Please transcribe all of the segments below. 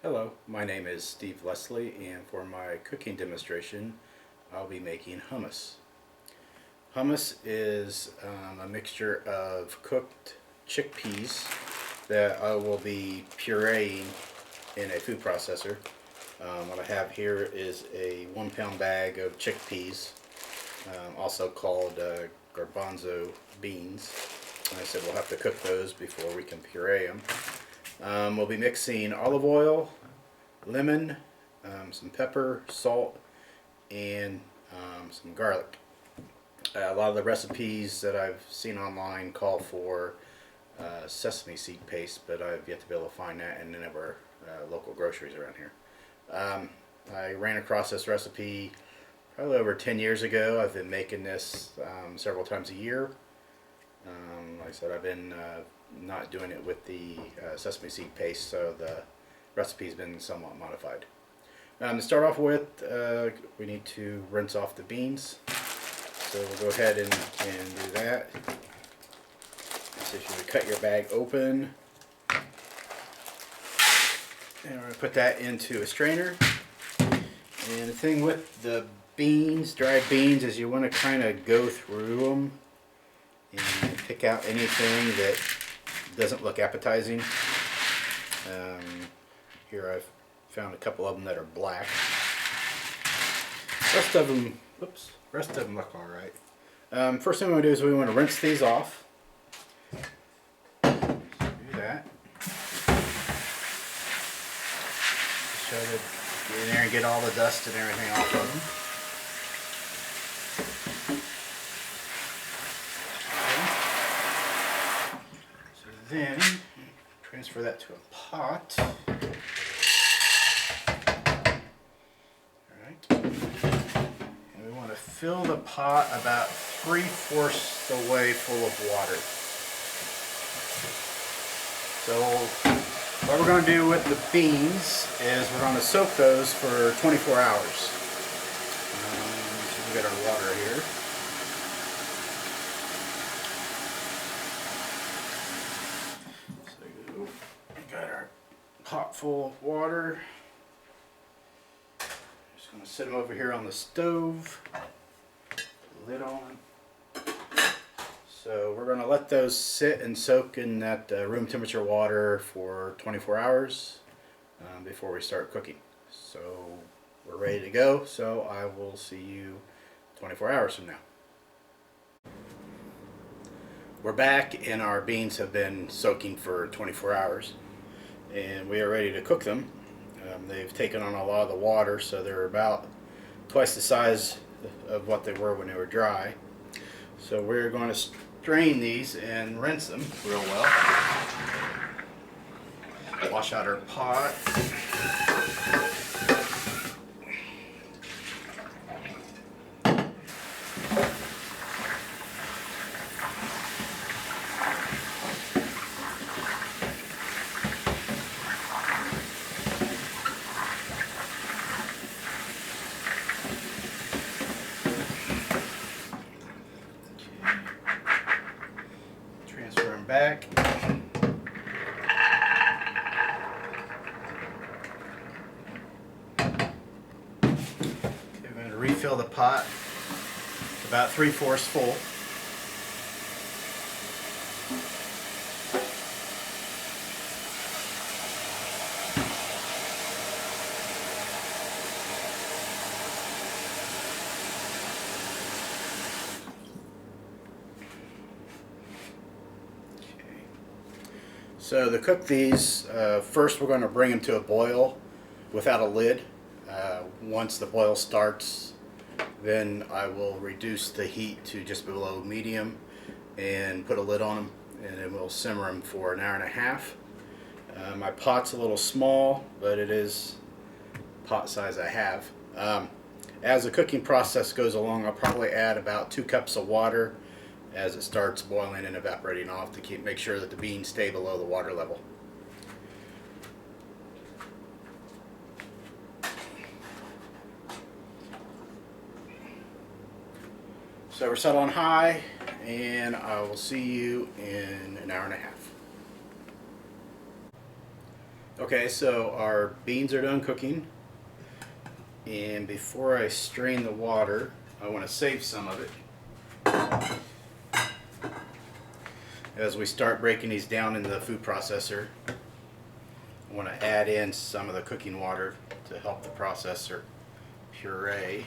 Hello, my name is Steve Leslie, and for my cooking demonstration I'll be making hummus. Hummus is a mixture of cooked chickpeas that I will be pureeing in a food processor. What I have here is a 1 pound bag of chickpeas, also called garbanzo beans. And I said we'll have to cook those before we can puree them. We'll be mixing olive oil, lemon, some pepper, salt, and some garlic. A lot of the recipes that I've seen online call for sesame seed paste, but I've yet to be able to find that in any of our local groceries around here. I ran across this recipe probably over 10 years ago. I've been making this several times a year. Like I said, I've been not doing it with the sesame seed paste, so the recipe's been somewhat modified. To start off with, we need to rinse off the beans. So we'll go ahead and do that. So you should cut your bag open. And we're going to put that into a strainer. And the thing with the beans, dried beans, is you want to kind of go through them and pick out anything that doesn't look appetizing. Here I've found a couple of them that are black. Rest of them look all right. First thing we want to do is we want to rinse these off. So do that. Just try to get in there and get all the dust and everything off of them. Okay. So then transfer that to a pot. Fill the pot about 3/4 the way full of water. So what we're going to do with the beans is we're going to soak those for 24 hours. So we've got our water here. So we've got our pot full of water. Just going to set them over here on the stove. Lid on. So we're going to let those sit and soak in that room temperature water for 24 hours before we start cooking. So we're ready to go, so I will see you 24 hours from now. We're back and our beans have been soaking for 24 hours and we are ready to cook them. They've taken on a lot of the water, so they're about twice the size of what they were when they were dry. So we're going to strain these and rinse them real well. Wash out our pot. Transfer them back. Okay, we're going to refill the pot about 3/4 full. So to cook these, first we're going to bring them to a boil without a lid. Once the boil starts, then I will reduce the heat to just below medium and put a lid on them, and then we'll simmer them for an hour and a half. My pot's a little small, but it is pot size I have. As the cooking process goes along, I'll probably add about 2 cups of water as it starts boiling and evaporating off to make sure that the beans stay below the water level. So we're set on high, and I will see you in an hour and a half. Okay, so our beans are done cooking, and before I strain the water, I want to save some of it. As we start breaking these down in the food processor, I want to add in some of the cooking water to help the processor puree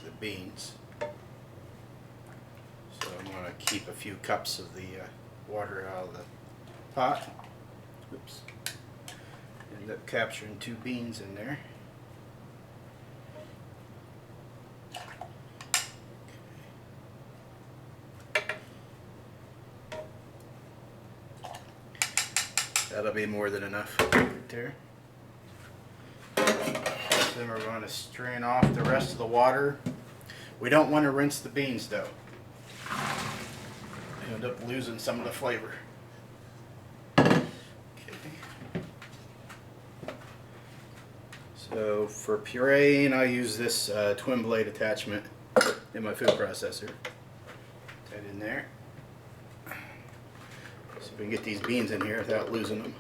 the beans. So I'm going to keep a few cups of the water out of the pot. Oops. End up capturing 2 beans in there. That'll be more than enough right there. Then we're going to strain off the rest of the water. We don't want to rinse the beans though. You end up losing some of the flavor. Okay. So for pureeing, I use this twin blade attachment in my food processor. Put that in there. So we can get these beans in here without losing them.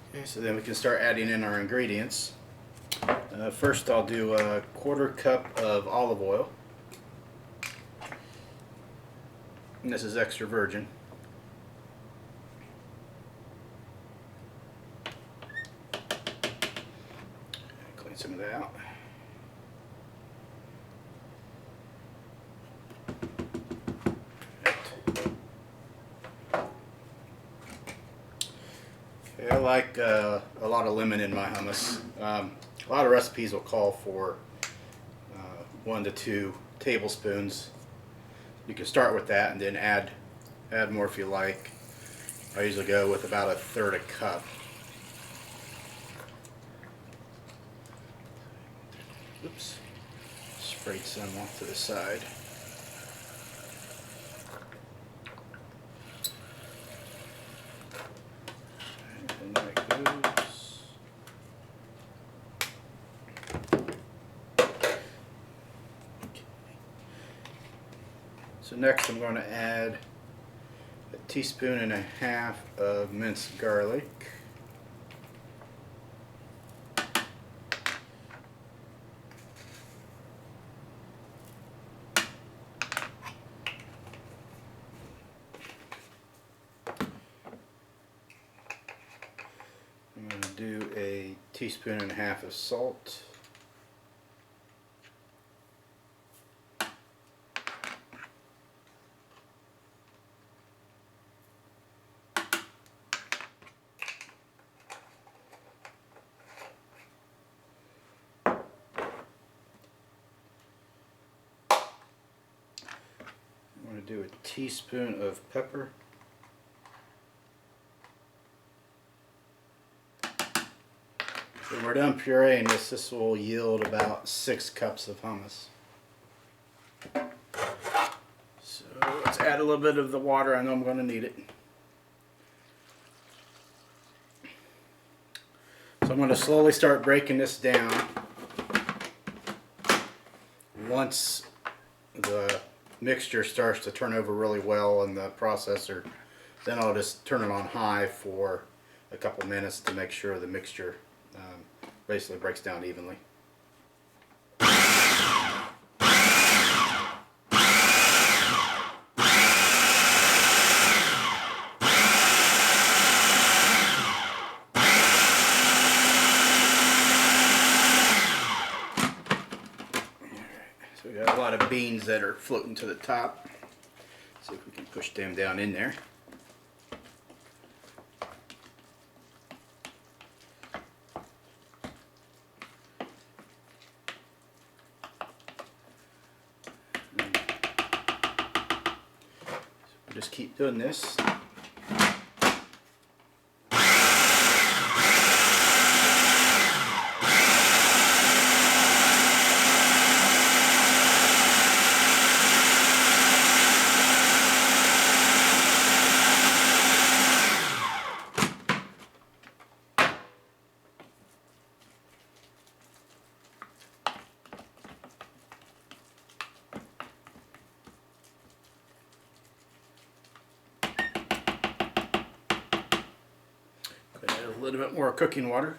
Okay, so then we can start adding in our ingredients. First I'll do a 1/4 cup of olive oil. And this is extra virgin. Clean some of that out. Okay, I like a lot of lemon in my hummus. A lot of recipes will call for 1 to 2 tablespoons. You can start with that and then add more if you like. I usually go with about 1/3 cup. Oops, sprayed some off to the side. And there it goes. So next I'm going to add 1.5 teaspoons of minced garlic. I'm going to do 1.5 teaspoons of salt. I'm going to do 1 teaspoon of pepper. When we're done pureeing this, this will yield about 6 cups of hummus. So let's add a little bit of the water. I know I'm going to need it. So I'm going to slowly start breaking this down. Once the mixture starts to turn over really well in the processor, then I'll just turn it on high for a couple minutes to make sure the mixture basically breaks down evenly. So we got a lot of beans that are floating to the top. See if we can push them down in there. Just keep doing this. little bit more cooking water.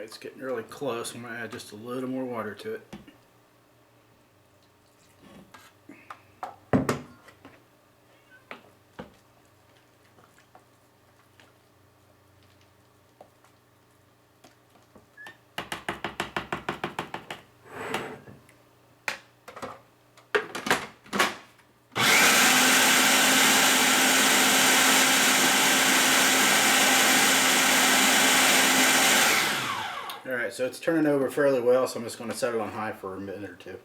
It's getting really close. I'm going to add just a little more water to it. Alright, so it's turning over fairly well, so I'm just going to set it on high for a minute or two.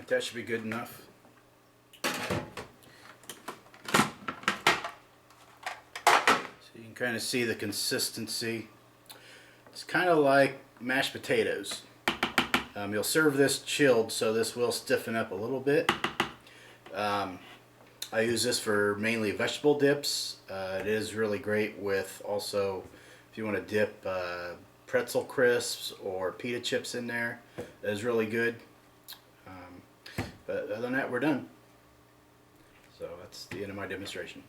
That should be good enough. So you can kind of see the consistency. It's kind of like mashed potatoes. You'll serve this chilled, so this will stiffen up a little bit. I use this for mainly vegetable dips. It is really great with also if you want to dip pretzel crisps or pita chips in there. It is really good. But other than that, we're done. So that's the end of my demonstration.